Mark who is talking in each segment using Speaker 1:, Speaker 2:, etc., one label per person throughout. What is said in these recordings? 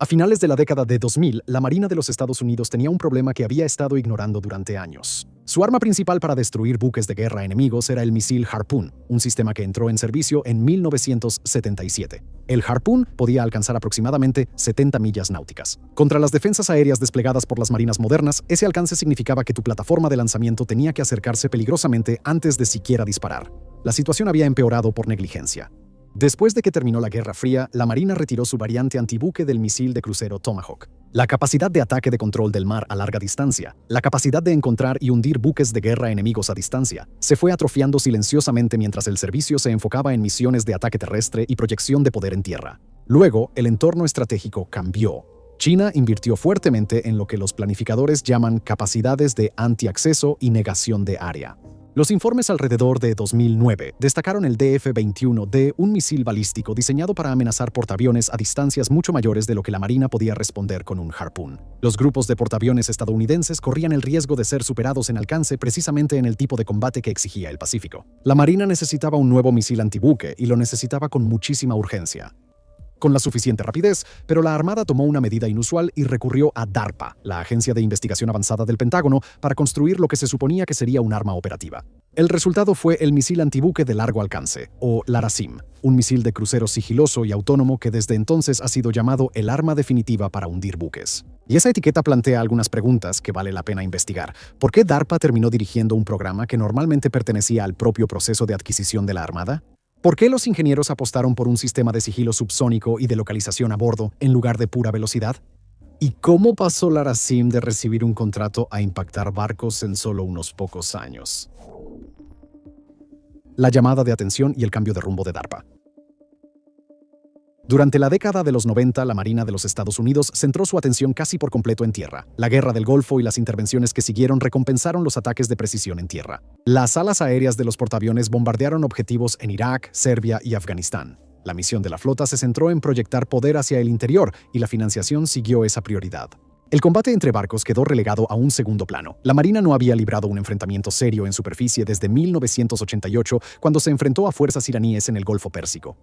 Speaker 1: A finales de la década de 2000, la Marina de los Estados Unidos tenía un problema que había estado ignorando durante años. Su arma principal para destruir buques de guerra enemigos era el misil Harpoon, un sistema que entró en servicio en 1977. El Harpoon podía alcanzar aproximadamente 70 millas náuticas. Contra las defensas aéreas desplegadas por las marinas modernas, ese alcance significaba que tu plataforma de lanzamiento tenía que acercarse peligrosamente antes de siquiera disparar. La situación había empeorado por negligencia. Después de que terminó la Guerra Fría, la Marina retiró su variante antibuque del misil de crucero Tomahawk. La capacidad de ataque de control del mar a larga distancia, la capacidad de encontrar y hundir buques de guerra enemigos a distancia, se fue atrofiando silenciosamente mientras el servicio se enfocaba en misiones de ataque terrestre y proyección de poder en tierra. Luego, el entorno estratégico cambió. China invirtió fuertemente en lo que los planificadores llaman capacidades de antiacceso y negación de área. Los informes alrededor de 2009 destacaron el DF-21D, un misil balístico diseñado para amenazar portaaviones a distancias mucho mayores de lo que la Marina podía responder con un Harpoon. Los grupos de portaaviones estadounidenses corrían el riesgo de ser superados en alcance precisamente en el tipo de combate que exigía el Pacífico. La Marina necesitaba un nuevo misil antibuque y lo necesitaba con muchísima urgencia. Con la suficiente rapidez, pero la Armada tomó una medida inusual y recurrió a DARPA, la Agencia de Investigación Avanzada del Pentágono, para construir lo que se suponía que sería un arma operativa. El resultado fue el misil antibuque de largo alcance, o LRASIM, un misil de crucero sigiloso y autónomo que desde entonces ha sido llamado el arma definitiva para hundir buques. Y esa etiqueta plantea algunas preguntas que vale la pena investigar. ¿Por qué DARPA terminó dirigiendo un programa que normalmente pertenecía al propio proceso de adquisición de la Armada? ¿Por qué los ingenieros apostaron por un sistema de sigilo subsónico y de localización a bordo en lugar de pura velocidad? ¿Y cómo pasó LRASIM de recibir un contrato a impactar barcos en solo unos pocos años? La llamada de atención y el cambio de rumbo de DARPA. Durante la década de los 90, la Marina de los Estados Unidos centró su atención casi por completo en tierra. La Guerra del Golfo y las intervenciones que siguieron recompensaron los ataques de precisión en tierra. Las alas aéreas de los portaaviones bombardearon objetivos en Irak, Serbia y Afganistán. La misión de la flota se centró en proyectar poder hacia el interior y la financiación siguió esa prioridad. El combate entre barcos quedó relegado a un segundo plano. La Marina no había librado un enfrentamiento serio en superficie desde 1988, cuando se enfrentó a fuerzas iraníes en el Golfo Pérsico.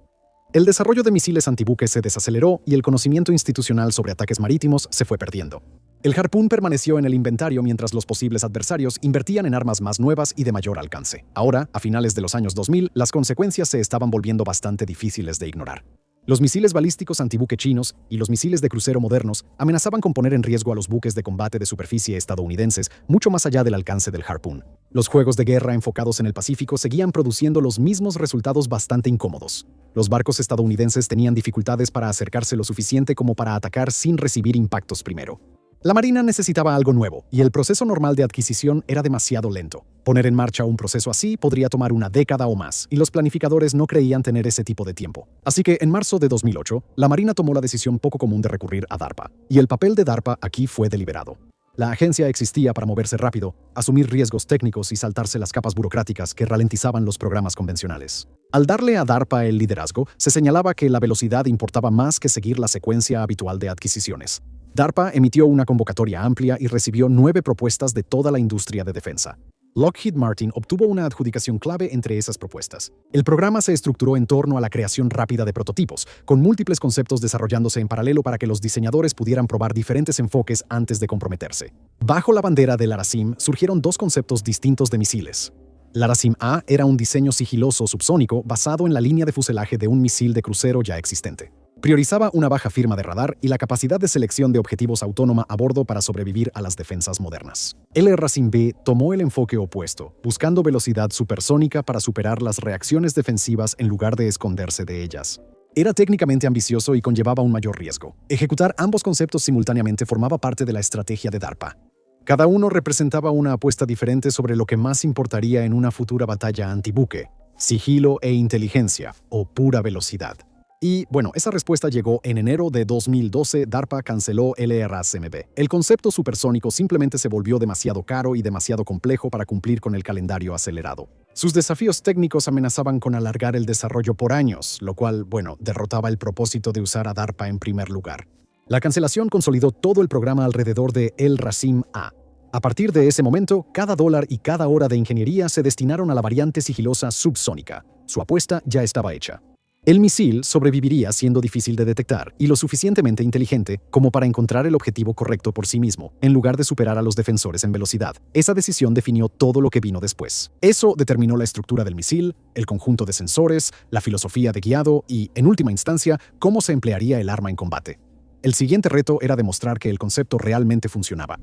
Speaker 1: El desarrollo de misiles antibuques se desaceleró y el conocimiento institucional sobre ataques marítimos se fue perdiendo. El Harpoon permaneció en el inventario mientras los posibles adversarios invertían en armas más nuevas y de mayor alcance. Ahora, a finales de los años 2000, las consecuencias se estaban volviendo bastante difíciles de ignorar. Los misiles balísticos antibuque chinos y los misiles de crucero modernos amenazaban con poner en riesgo a los buques de combate de superficie estadounidenses mucho más allá del alcance del Harpoon. Los juegos de guerra enfocados en el Pacífico seguían produciendo los mismos resultados bastante incómodos. Los barcos estadounidenses tenían dificultades para acercarse lo suficiente como para atacar sin recibir impactos primero. La Marina necesitaba algo nuevo, y el proceso normal de adquisición era demasiado lento. Poner en marcha un proceso así podría tomar una década o más, y los planificadores no creían tener ese tipo de tiempo. Así que en marzo de 2008, la Marina tomó la decisión poco común de recurrir a DARPA, y el papel de DARPA aquí fue deliberado. La agencia existía para moverse rápido, asumir riesgos técnicos y saltarse las capas burocráticas que ralentizaban los programas convencionales. Al darle a DARPA el liderazgo, se señalaba que la velocidad importaba más que seguir la secuencia habitual de adquisiciones. DARPA emitió una convocatoria amplia y recibió 9 propuestas de toda la industria de defensa. Lockheed Martin obtuvo una adjudicación clave entre esas propuestas. El programa se estructuró en torno a la creación rápida de prototipos, con múltiples conceptos desarrollándose en paralelo para que los diseñadores pudieran probar diferentes enfoques antes de comprometerse. Bajo la bandera de LRASIM surgieron 2 conceptos distintos de misiles. LRASIM-A era un diseño sigiloso subsónico basado en la línea de fuselaje de un misil de crucero ya existente. Priorizaba una baja firma de radar y la capacidad de selección de objetivos autónoma a bordo para sobrevivir a las defensas modernas. El LRASIM-B tomó el enfoque opuesto, buscando velocidad supersónica para superar las reacciones defensivas en lugar de esconderse de ellas. Era técnicamente ambicioso y conllevaba un mayor riesgo. Ejecutar ambos conceptos simultáneamente formaba parte de la estrategia de DARPA. Cada uno representaba una apuesta diferente sobre lo que más importaría en una futura batalla antibuque: sigilo e inteligencia, o pura velocidad. Y, bueno, esa respuesta llegó en enero de 2012. DARPA canceló el LRASM-B. El concepto supersónico simplemente se volvió demasiado caro y demasiado complejo para cumplir con el calendario acelerado. Sus desafíos técnicos amenazaban con alargar el desarrollo por años, lo cual, bueno, derrotaba el propósito de usar a DARPA en primer lugar. La cancelación consolidó todo el programa alrededor de LRASIM-A. A partir de ese momento, cada dólar y cada hora de ingeniería se destinaron a la variante sigilosa subsónica. Su apuesta ya estaba hecha. El misil sobreviviría siendo difícil de detectar y lo suficientemente inteligente como para encontrar el objetivo correcto por sí mismo, en lugar de superar a los defensores en velocidad. Esa decisión definió todo lo que vino después. Eso determinó la estructura del misil, el conjunto de sensores, la filosofía de guiado y, en última instancia, cómo se emplearía el arma en combate. El siguiente reto era demostrar que el concepto realmente funcionaba.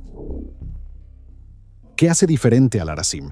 Speaker 1: ¿Qué hace diferente al ARASIM?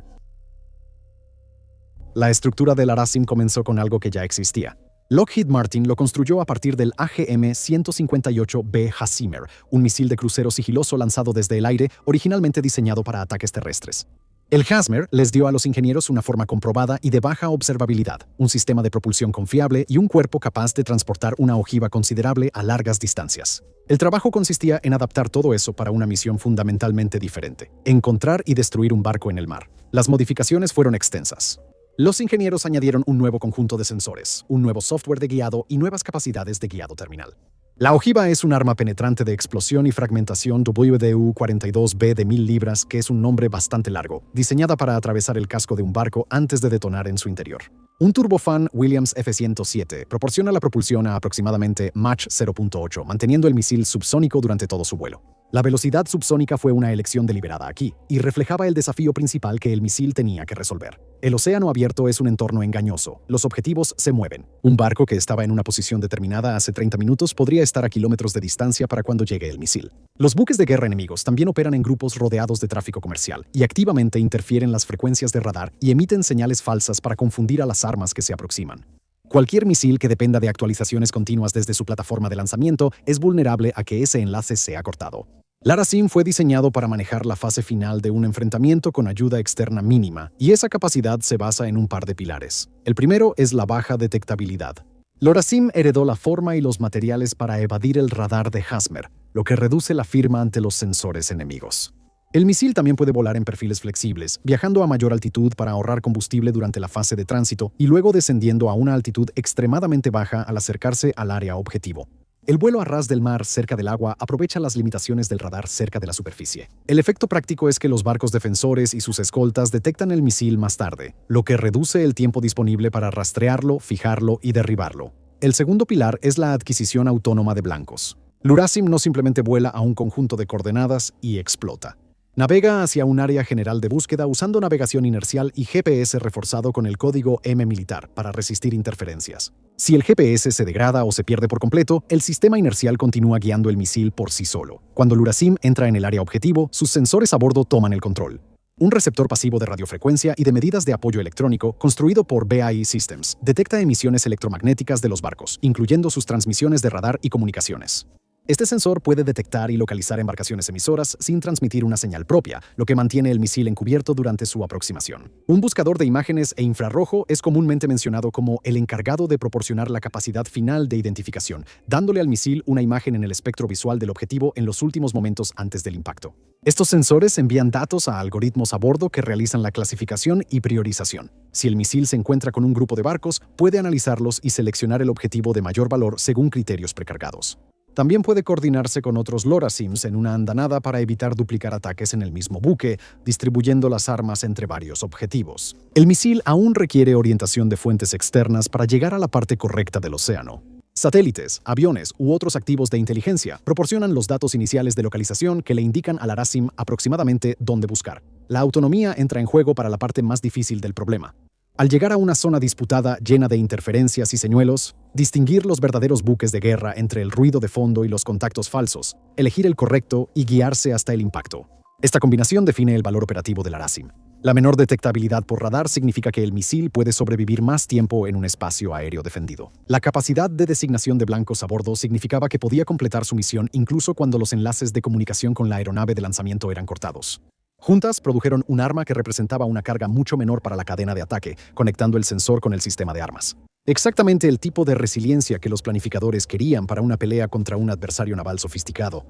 Speaker 1: La estructura del ARASIM comenzó con algo que ya existía. Lockheed Martin lo construyó a partir del AGM-158B Hasimer, un misil de crucero sigiloso lanzado desde el aire, originalmente diseñado para ataques terrestres. El Hasimer les dio a los ingenieros una forma comprobada y de baja observabilidad, un sistema de propulsión confiable y un cuerpo capaz de transportar una ojiva considerable a largas distancias. El trabajo consistía en adaptar todo eso para una misión fundamentalmente diferente: encontrar y destruir un barco en el mar. Las modificaciones fueron extensas. Los ingenieros añadieron un nuevo conjunto de sensores, un nuevo software de guiado y nuevas capacidades de guiado terminal. La ojiva es un arma penetrante de explosión y fragmentación WDU-42B de 1000 libras, que es un nombre bastante largo, diseñada para atravesar el casco de un barco antes de detonar en su interior. Un turbofan Williams F-107 proporciona la propulsión a aproximadamente Mach 0.8, manteniendo el misil subsónico durante todo su vuelo. La velocidad subsónica fue una elección deliberada aquí, y reflejaba el desafío principal que el misil tenía que resolver. El océano abierto es un entorno engañoso. Los objetivos se mueven. Un barco que estaba en una posición determinada hace 30 minutos podría estar a kilómetros de distancia para cuando llegue el misil. Los buques de guerra enemigos también operan en grupos rodeados de tráfico comercial, y activamente interfieren las frecuencias de radar y emiten señales falsas para confundir a las armas que se aproximan. Cualquier misil que dependa de actualizaciones continuas desde su plataforma de lanzamiento es vulnerable a que ese enlace sea cortado. El ARASIM fue diseñado para manejar la fase final de un enfrentamiento con ayuda externa mínima, y esa capacidad se basa en un par de pilares. El primero es la baja detectabilidad. El ARASIM heredó la forma y los materiales para evadir el radar de Hasimer, lo que reduce la firma ante los sensores enemigos. El misil también puede volar en perfiles flexibles, viajando a mayor altitud para ahorrar combustible durante la fase de tránsito y luego descendiendo a una altitud extremadamente baja al acercarse al área objetivo. El vuelo a ras del mar cerca del agua aprovecha las limitaciones del radar cerca de la superficie. El efecto práctico es que los barcos defensores y sus escoltas detectan el misil más tarde, lo que reduce el tiempo disponible para rastrearlo, fijarlo y derribarlo. El segundo pilar es la adquisición autónoma de blancos. El ARASIM no simplemente vuela a un conjunto de coordenadas y explota. Navega hacia un área general de búsqueda usando navegación inercial y GPS reforzado con el código M militar para resistir interferencias. Si el GPS se degrada o se pierde por completo, el sistema inercial continúa guiando el misil por sí solo. Cuando el ARASIM entra en el área objetivo, sus sensores a bordo toman el control. Un receptor pasivo de radiofrecuencia y de medidas de apoyo electrónico, construido por BAE Systems, detecta emisiones electromagnéticas de los barcos, incluyendo sus transmisiones de radar y comunicaciones. Este sensor puede detectar y localizar embarcaciones emisoras sin transmitir una señal propia, lo que mantiene el misil encubierto durante su aproximación. Un buscador de imágenes e infrarrojo es comúnmente mencionado como el encargado de proporcionar la capacidad final de identificación, dándole al misil una imagen en el espectro visual del objetivo en los últimos momentos antes del impacto. Estos sensores envían datos a algoritmos a bordo que realizan la clasificación y priorización. Si el misil se encuentra con un grupo de barcos, puede analizarlos y seleccionar el objetivo de mayor valor según criterios precargados. También puede coordinarse con otros LORASIMs en una andanada para evitar duplicar ataques en el mismo buque, distribuyendo las armas entre varios objetivos. El misil aún requiere orientación de fuentes externas para llegar a la parte correcta del océano. Satélites, aviones u otros activos de inteligencia proporcionan los datos iniciales de localización que le indican al ARASIM aproximadamente dónde buscar. La autonomía entra en juego para la parte más difícil del problema. Al llegar a una zona disputada llena de interferencias y señuelos, distinguir los verdaderos buques de guerra entre el ruido de fondo y los contactos falsos, elegir el correcto y guiarse hasta el impacto. Esta combinación define el valor operativo del ARASIM. La menor detectabilidad por radar significa que el misil puede sobrevivir más tiempo en un espacio aéreo defendido. La capacidad de designación de blancos a bordo significaba que podía completar su misión incluso cuando los enlaces de comunicación con la aeronave de lanzamiento eran cortados. Juntas produjeron un arma que representaba una carga mucho menor para la cadena de ataque, conectando el sensor con el sistema de armas. Exactamente el tipo de resiliencia que los planificadores querían para una pelea contra un adversario naval sofisticado,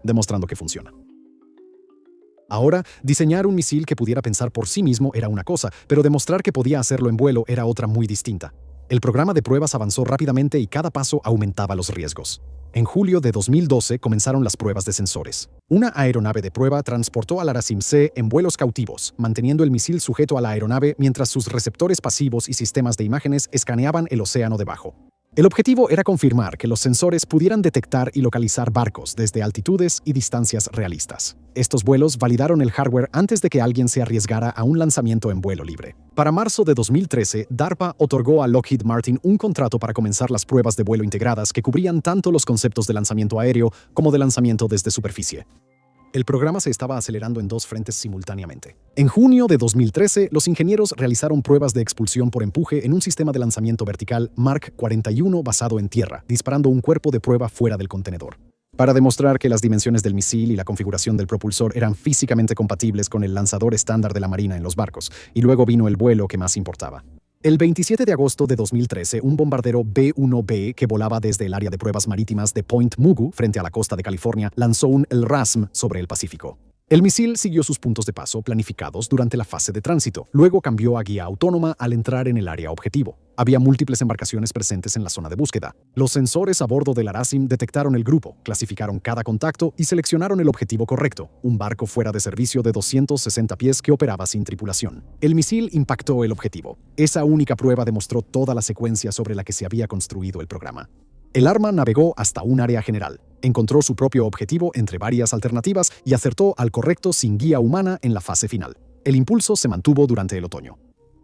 Speaker 1: demostrando que funciona. Ahora, diseñar un misil que pudiera pensar por sí mismo era una cosa, pero demostrar que podía hacerlo en vuelo era otra muy distinta. El programa de pruebas avanzó rápidamente y cada paso aumentaba los riesgos. En julio de 2012 comenzaron las pruebas de sensores. Una aeronave de prueba transportó al Arasim-C en vuelos cautivos, manteniendo el misil sujeto a la aeronave mientras sus receptores pasivos y sistemas de imágenes escaneaban el océano debajo. El objetivo era confirmar que los sensores pudieran detectar y localizar barcos desde altitudes y distancias realistas. Estos vuelos validaron el hardware antes de que alguien se arriesgara a un lanzamiento en vuelo libre. Para marzo de 2013, DARPA otorgó a Lockheed Martin un contrato para comenzar las pruebas de vuelo integradas que cubrían tanto los conceptos de lanzamiento aéreo como de lanzamiento desde superficie. El programa se estaba acelerando en dos frentes simultáneamente. En junio de 2013, los ingenieros realizaron pruebas de expulsión por empuje en un sistema de lanzamiento vertical Mark 41 basado en tierra, disparando un cuerpo de prueba fuera del contenedor. Para demostrar que las dimensiones del misil y la configuración del propulsor eran físicamente compatibles con el lanzador estándar de la Marina en los barcos, y luego vino el vuelo que más importaba. El 27 de agosto de 2013, un bombardero B-1B que volaba desde el área de pruebas marítimas de Point Mugu, frente a la costa de California, lanzó un LRASM sobre el Pacífico. El misil siguió sus puntos de paso planificados durante la fase de tránsito. Luego cambió a guía autónoma al entrar en el área objetivo. Había múltiples embarcaciones presentes en la zona de búsqueda. Los sensores a bordo del Arasim detectaron el grupo, clasificaron cada contacto y seleccionaron el objetivo correcto, un barco fuera de servicio de 260 pies que operaba sin tripulación. El misil impactó el objetivo. Esa única prueba demostró toda la secuencia sobre la que se había construido el programa. El arma navegó hasta un área general, encontró su propio objetivo entre varias alternativas y acertó al correcto sin guía humana en la fase final. El impulso se mantuvo durante el otoño.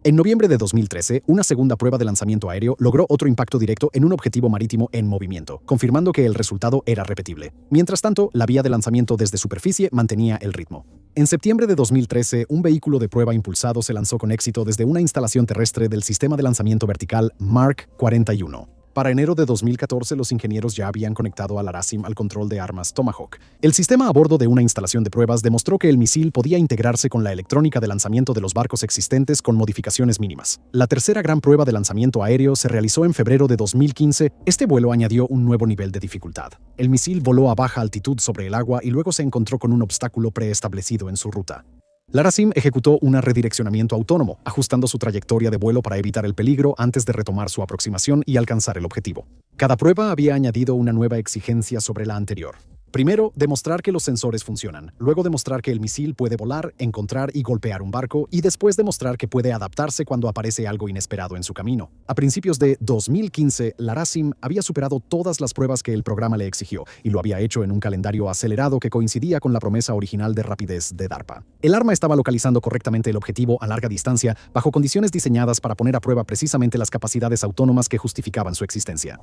Speaker 1: En noviembre de 2013, una segunda prueba de lanzamiento aéreo logró otro impacto directo en un objetivo marítimo en movimiento, confirmando que el resultado era repetible. Mientras tanto, la vía de lanzamiento desde superficie mantenía el ritmo. En septiembre de 2013, un vehículo de prueba impulsado se lanzó con éxito desde una instalación terrestre del sistema de lanzamiento vertical Mark 41. Para enero de 2014, los ingenieros ya habían conectado al Arasim al control de armas Tomahawk. El sistema a bordo de una instalación de pruebas demostró que el misil podía integrarse con la electrónica de lanzamiento de los barcos existentes con modificaciones mínimas. La tercera gran prueba de lanzamiento aéreo se realizó en febrero de 2015. Este vuelo añadió un nuevo nivel de dificultad. El misil voló a baja altitud sobre el agua y luego se encontró con un obstáculo preestablecido en su ruta. El Arasim ejecutó un redireccionamiento autónomo, ajustando su trayectoria de vuelo para evitar el peligro antes de retomar su aproximación y alcanzar el objetivo. Cada prueba había añadido una nueva exigencia sobre la anterior. Primero, demostrar que los sensores funcionan, luego demostrar que el misil puede volar, encontrar y golpear un barco, y después demostrar que puede adaptarse cuando aparece algo inesperado en su camino. A principios de 2015, el Arasim había superado todas las pruebas que el programa le exigió, y lo había hecho en un calendario acelerado que coincidía con la promesa original de rapidez de DARPA. El arma estaba localizando correctamente el objetivo a larga distancia, bajo condiciones diseñadas para poner a prueba precisamente las capacidades autónomas que justificaban su existencia.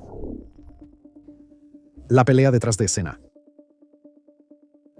Speaker 1: La pelea detrás de escena.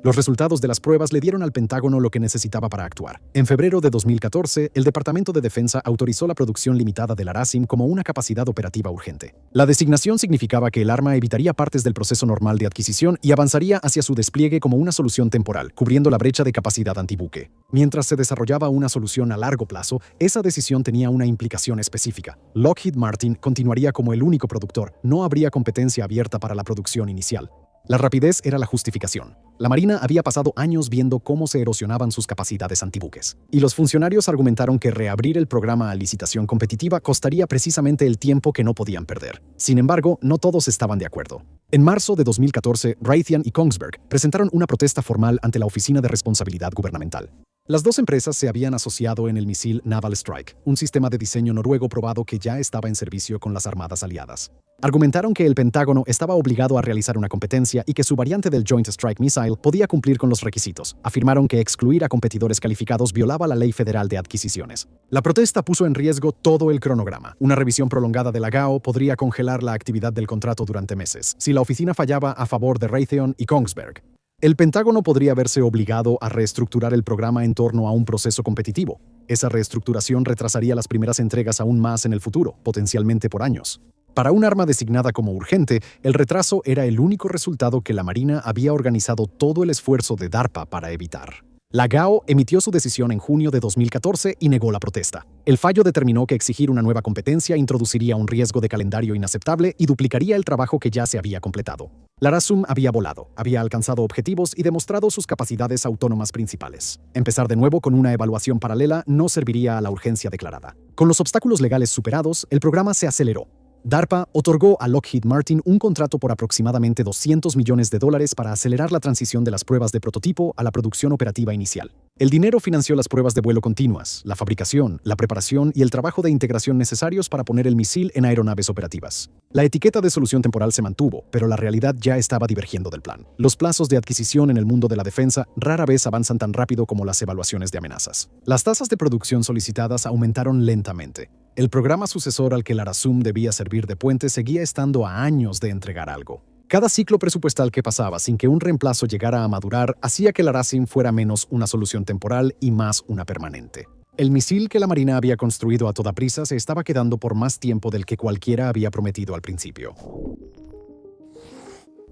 Speaker 1: Los resultados de las pruebas le dieron al Pentágono lo que necesitaba para actuar. En febrero de 2014, el Departamento de Defensa autorizó la producción limitada del Arasim como una capacidad operativa urgente. La designación significaba que el arma evitaría partes del proceso normal de adquisición y avanzaría hacia su despliegue como una solución temporal, cubriendo la brecha de capacidad antibuque. Mientras se desarrollaba una solución a largo plazo, esa decisión tenía una implicación específica. Lockheed Martin continuaría como el único productor, no habría competencia abierta para la producción inicial. La rapidez era la justificación. La Marina había pasado años viendo cómo se erosionaban sus capacidades antibuques. Y los funcionarios argumentaron que reabrir el programa a licitación competitiva costaría precisamente el tiempo que no podían perder. Sin embargo, no todos estaban de acuerdo. En marzo de 2014, Raytheon y Kongsberg presentaron una protesta formal ante la Oficina de Responsabilidad Gubernamental. Las dos empresas se habían asociado en el misil Naval Strike, un sistema de diseño noruego probado que ya estaba en servicio con las armadas aliadas. Argumentaron que el Pentágono estaba obligado a realizar una competencia y que su variante del Joint Strike Missile podía cumplir con los requisitos. Afirmaron que excluir a competidores calificados violaba la Ley Federal de Adquisiciones. La protesta puso en riesgo todo el cronograma. Una revisión prolongada de la GAO podría congelar la actividad del contrato durante meses, si la oficina fallaba a favor de Raytheon y Kongsberg. El Pentágono podría verse obligado a reestructurar el programa en torno a un proceso competitivo. Esa reestructuración retrasaría las primeras entregas aún más en el futuro, potencialmente por años. Para un arma designada como urgente, el retraso era el único resultado que la Marina había organizado todo el esfuerzo de DARPA para evitar. La GAO emitió su decisión en junio de 2014 y negó la protesta. El fallo determinó que exigir una nueva competencia introduciría un riesgo de calendario inaceptable y duplicaría el trabajo que ya se había completado. El Arasim había volado, había alcanzado objetivos y demostrado sus capacidades autónomas principales. Empezar de nuevo con una evaluación paralela no serviría a la urgencia declarada. Con los obstáculos legales superados, el programa se aceleró. DARPA otorgó a Lockheed Martin un contrato por aproximadamente $200 millones para acelerar la transición de las pruebas de prototipo a la producción operativa inicial. El dinero financió las pruebas de vuelo continuas, la fabricación, la preparación y el trabajo de integración necesarios para poner el misil en aeronaves operativas. La etiqueta de solución temporal se mantuvo, pero la realidad ya estaba divergiendo del plan. Los plazos de adquisición en el mundo de la defensa rara vez avanzan tan rápido como las evaluaciones de amenazas. Las tasas de producción solicitadas aumentaron lentamente. El programa sucesor al que el ARASUM debía servir de puente seguía estando a años de entregar algo. Cada ciclo presupuestal que pasaba sin que un reemplazo llegara a madurar hacía que el ARASIM fuera menos una solución temporal y más una permanente. El misil que la Marina había construido a toda prisa se estaba quedando por más tiempo del que cualquiera había prometido al principio.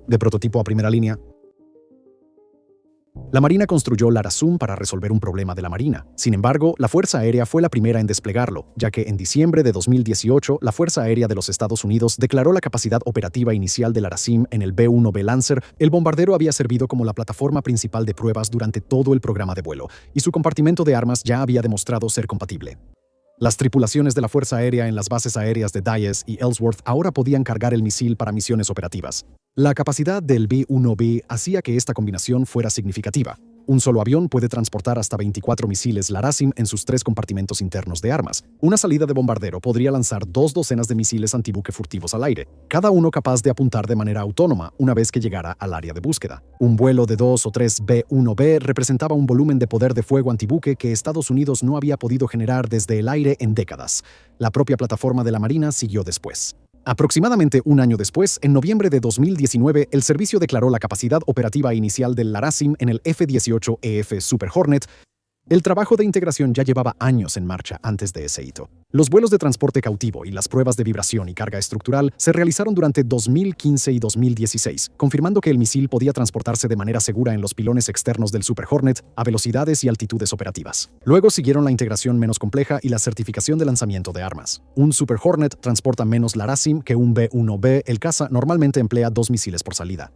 Speaker 1: De prototipo a primera línea, la Marina construyó el ARASUM para resolver un problema de la Marina. Sin embargo, la Fuerza Aérea fue la primera en desplegarlo, ya que en diciembre de 2018, la Fuerza Aérea de los Estados Unidos declaró la capacidad operativa inicial del ARASIM en el B-1B Lancer. El bombardero había servido como la plataforma principal de pruebas durante todo el programa de vuelo, y su compartimento de armas ya había demostrado ser compatible. Las tripulaciones de la Fuerza Aérea en las bases aéreas de Dyess y Ellsworth ahora podían cargar el misil para misiones operativas. La capacidad del B-1B hacía que esta combinación fuera significativa. Un solo avión puede transportar hasta 24 misiles LRASIM en sus 3 compartimentos internos de armas. Una salida de bombardero podría lanzar 2 docenas de misiles antibuque furtivos al aire, cada uno capaz de apuntar de manera autónoma una vez que llegara al área de búsqueda. Un vuelo de 2 o 3 B-1B representaba un volumen de poder de fuego antibuque que Estados Unidos no había podido generar desde el aire en décadas. La propia plataforma de la Marina siguió después. Aproximadamente un año después, en noviembre de 2019, el servicio declaró la capacidad operativa inicial del LRASIM en el F-18EF Super Hornet. El trabajo de integración ya llevaba años en marcha antes de ese hito. Los vuelos de transporte cautivo y las pruebas de vibración y carga estructural se realizaron durante 2015 y 2016, confirmando que el misil podía transportarse de manera segura en los pilones externos del Super Hornet a velocidades y altitudes operativas. Luego siguieron la integración menos compleja y la certificación de lanzamiento de armas. Un Super Hornet transporta menos LRASIM que un B-1B. El caza normalmente emplea 2 misiles por salida.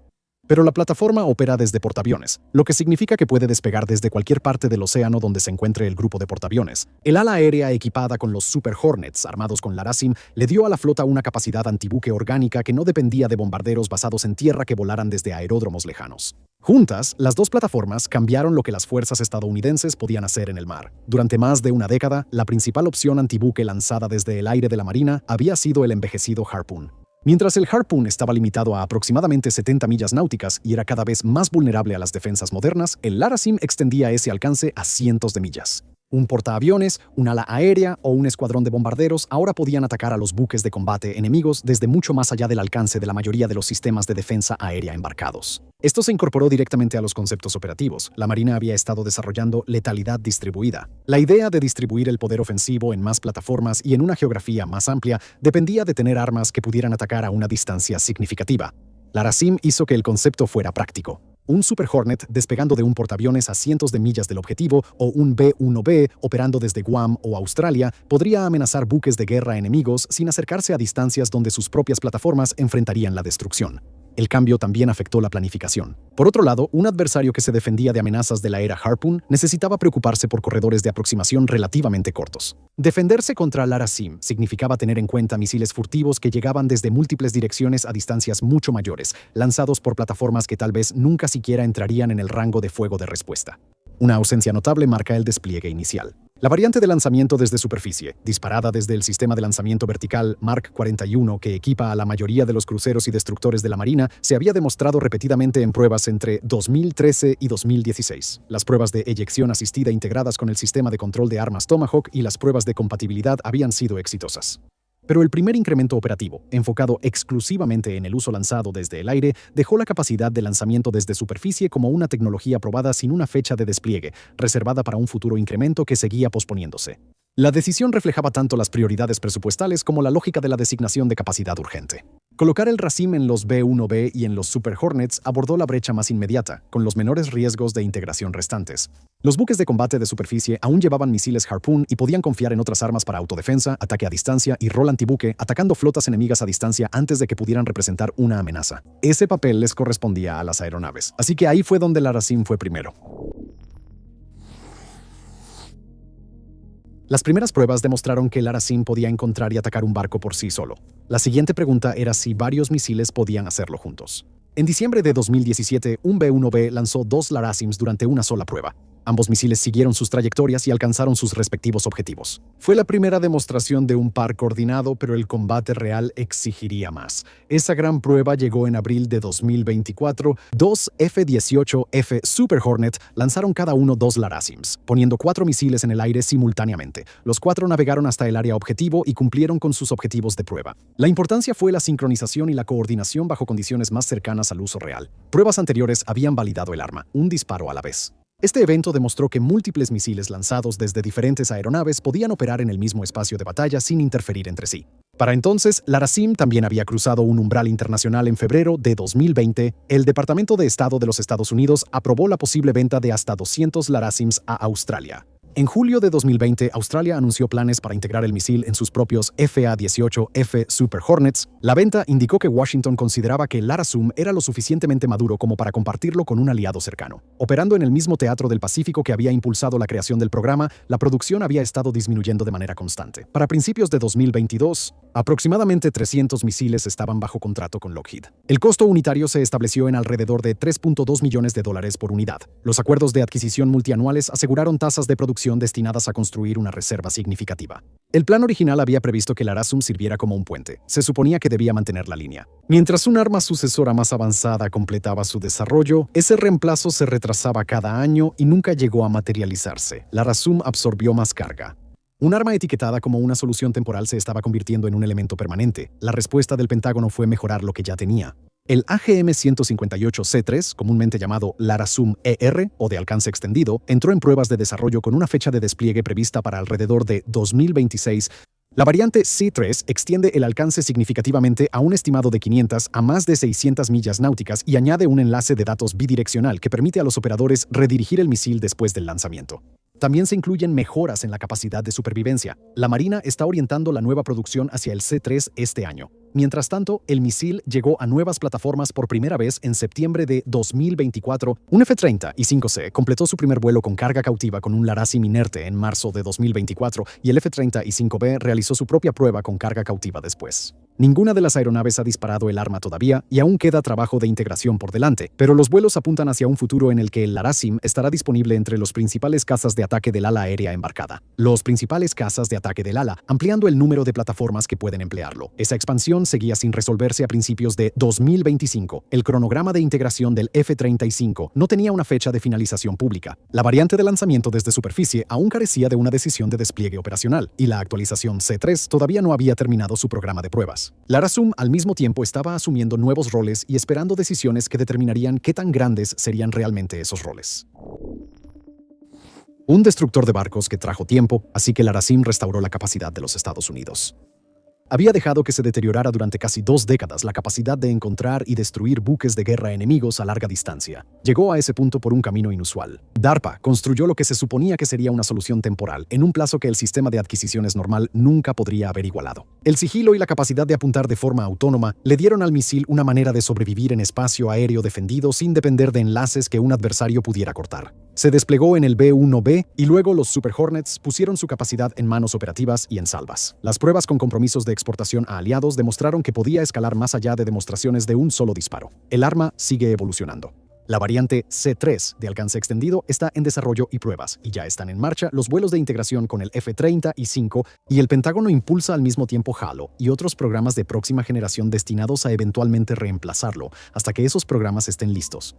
Speaker 1: Pero la plataforma opera desde portaaviones, lo que significa que puede despegar desde cualquier parte del océano donde se encuentre el grupo de portaaviones. El ala aérea equipada con los Super Hornets armados con LRASIM le dio a la flota una capacidad antibuque orgánica que no dependía de bombarderos basados en tierra que volaran desde aeródromos lejanos. Juntas, las dos plataformas cambiaron lo que las fuerzas estadounidenses podían hacer en el mar. Durante más de una década, la principal opción antibuque lanzada desde el aire de la Marina había sido el envejecido Harpoon. Mientras el Harpoon estaba limitado a aproximadamente 70 millas náuticas y era cada vez más vulnerable a las defensas modernas, el LRASIM extendía ese alcance a cientos de millas. Un portaaviones, un ala aérea o un escuadrón de bombarderos ahora podían atacar a los buques de combate enemigos desde mucho más allá del alcance de la mayoría de los sistemas de defensa aérea embarcados. Esto se incorporó directamente a los conceptos operativos. La Marina había estado desarrollando letalidad distribuida. La idea de distribuir el poder ofensivo en más plataformas y en una geografía más amplia dependía de tener armas que pudieran atacar a una distancia significativa. La LRASIM hizo que el concepto fuera práctico. Un Super Hornet despegando de un portaaviones a cientos de millas del objetivo o un B-1B operando desde Guam o Australia podría amenazar buques de guerra enemigos sin acercarse a distancias donde sus propias plataformas enfrentarían la destrucción. El cambio también afectó la planificación. Por otro lado, un adversario que se defendía de amenazas de la era Harpoon necesitaba preocuparse por corredores de aproximación relativamente cortos. Defenderse contra LRASIM significaba tener en cuenta misiles furtivos que llegaban desde múltiples direcciones a distancias mucho mayores, lanzados por plataformas que tal vez nunca siquiera entrarían en el rango de fuego de respuesta. Una ausencia notable marca el despliegue inicial. La variante de lanzamiento desde superficie, disparada desde el sistema de lanzamiento vertical Mark 41 que equipa a la mayoría de los cruceros y destructores de la Marina, se había demostrado repetidamente en pruebas entre 2013 y 2016. Las pruebas de eyección asistida integradas con el sistema de control de armas Tomahawk y las pruebas de compatibilidad habían sido exitosas. Pero el primer incremento operativo, enfocado exclusivamente en el uso lanzado desde el aire, dejó la capacidad de lanzamiento desde superficie como una tecnología probada sin una fecha de despliegue, reservada para un futuro incremento que seguía posponiéndose. La decisión reflejaba tanto las prioridades presupuestales como la lógica de la designación de capacidad urgente. Colocar el LRASIM en los B-1B y en los Super Hornets abordó la brecha más inmediata, con los menores riesgos de integración restantes. Los buques de combate de superficie aún llevaban misiles Harpoon y podían confiar en otras armas para autodefensa, ataque a distancia y rol antibuque, atacando flotas enemigas a distancia antes de que pudieran representar una amenaza. Ese papel les correspondía a las aeronaves, así que ahí fue donde el LRASIM fue primero. Las primeras pruebas demostraron que el LARASIM podía encontrar y atacar un barco por sí solo. La siguiente pregunta era si varios misiles podían hacerlo juntos. En diciembre de 2017, un B-1B lanzó 2 LARASIMs durante una sola prueba. Ambos misiles siguieron sus trayectorias y alcanzaron sus respectivos objetivos. Fue la primera demostración de un par coordinado, pero el combate real exigiría más. Esa gran prueba llegó en abril de 2024. 2 F-18F Super Hornet lanzaron cada uno 2 LARASIMs, poniendo 4 misiles en el aire simultáneamente. Los 4 navegaron hasta el área objetivo y cumplieron con sus objetivos de prueba. La importancia fue la sincronización y la coordinación bajo condiciones más cercanas al uso real. Pruebas anteriores habían validado el arma, un disparo a la vez. Este evento demostró que múltiples misiles lanzados desde diferentes aeronaves podían operar en el mismo espacio de batalla sin interferir entre sí. Para entonces, LARASIM también había cruzado un umbral internacional en febrero de 2020. El Departamento de Estado de los Estados Unidos aprobó la posible venta de hasta 200 LARASIMs a Australia. En julio de 2020, Australia anunció planes para integrar el misil en sus propios FA-18F Super Hornets. La venta indicó que Washington consideraba que el LARASIM era lo suficientemente maduro como para compartirlo con un aliado cercano. Operando en el mismo teatro del Pacífico que había impulsado la creación del programa, la producción había estado disminuyendo de manera constante. Para principios de 2022, aproximadamente 300 misiles estaban bajo contrato con Lockheed. El costo unitario se estableció en alrededor de $3.2 millones por unidad. Los acuerdos de adquisición multianuales aseguraron tasas de producción destinadas a construir una reserva significativa. El plan original había previsto que el LARASIM sirviera como un puente. Se suponía que debía mantener la línea. Mientras un arma sucesora más avanzada completaba su desarrollo, ese reemplazo se retrasaba cada año y nunca llegó a materializarse. LARASIM absorbió más carga. Un arma etiquetada como una solución temporal se estaba convirtiendo en un elemento permanente. La respuesta del Pentágono fue mejorar lo que ya tenía. El AGM-158C3, comúnmente llamado LARASIM-ER o de alcance extendido, entró en pruebas de desarrollo con una fecha de despliegue prevista para alrededor de 2026. La variante C3 extiende el alcance significativamente a un estimado de 500 a más de 600 millas náuticas y añade un enlace de datos bidireccional que permite a los operadores redirigir el misil después del lanzamiento. También se incluyen mejoras en la capacidad de supervivencia. La Marina está orientando la nueva producción hacia el C3 este año. Mientras tanto, el misil llegó a nuevas plataformas por primera vez en septiembre de 2024. Un F-30 y 5C completó su primer vuelo con carga cautiva con un LARASIM inerte en marzo de 2024 y el F-30 y 5B realizó su propia prueba con carga cautiva después. Ninguna de las aeronaves ha disparado el arma todavía y aún queda trabajo de integración por delante, pero los vuelos apuntan hacia un futuro en el que el LARASIM estará disponible entre los principales cazas de ataque del ala aérea embarcada. Los principales cazas de ataque del ala, ampliando el número de plataformas que pueden emplearlo. Esa expansión seguía sin resolverse a principios de 2025. El cronograma de integración del F-35 no tenía una fecha de finalización pública. La variante de lanzamiento desde superficie aún carecía de una decisión de despliegue operacional, y la actualización C3 todavía no había terminado su programa de pruebas. LARASIM al mismo tiempo estaba asumiendo nuevos roles y esperando decisiones que determinarían qué tan grandes serían realmente esos roles. Un destructor de barcos que trajo tiempo, así que LARASIM restauró la capacidad de los Estados Unidos. Había dejado que se deteriorara durante casi 2 décadas la capacidad de encontrar y destruir buques de guerra enemigos a larga distancia. Llegó a ese punto por un camino inusual. DARPA construyó lo que se suponía que sería una solución temporal, en un plazo que el sistema de adquisiciones normal nunca podría haber igualado. El sigilo y la capacidad de apuntar de forma autónoma le dieron al misil una manera de sobrevivir en espacio aéreo defendido sin depender de enlaces que un adversario pudiera cortar. Se desplegó en el B-1B y luego los Super Hornets pusieron su capacidad en manos operativas y en salvas. Las pruebas con compromisos de exportación a aliados demostraron que podía escalar más allá de demostraciones de un solo disparo. El arma sigue evolucionando. La variante C3 de alcance extendido está en desarrollo y pruebas, y ya están en marcha los vuelos de integración con el F-30 y 5, y el Pentágono impulsa al mismo tiempo HALO y otros programas de próxima generación destinados a eventualmente reemplazarlo, hasta que esos programas estén listos.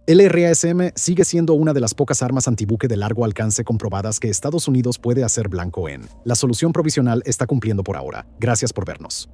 Speaker 1: El LRASM sigue siendo una de las pocas armas antibuque de largo alcance comprobadas que Estados Unidos puede hacer blanco en. La solución provisional está cumpliendo por ahora. Gracias por vernos.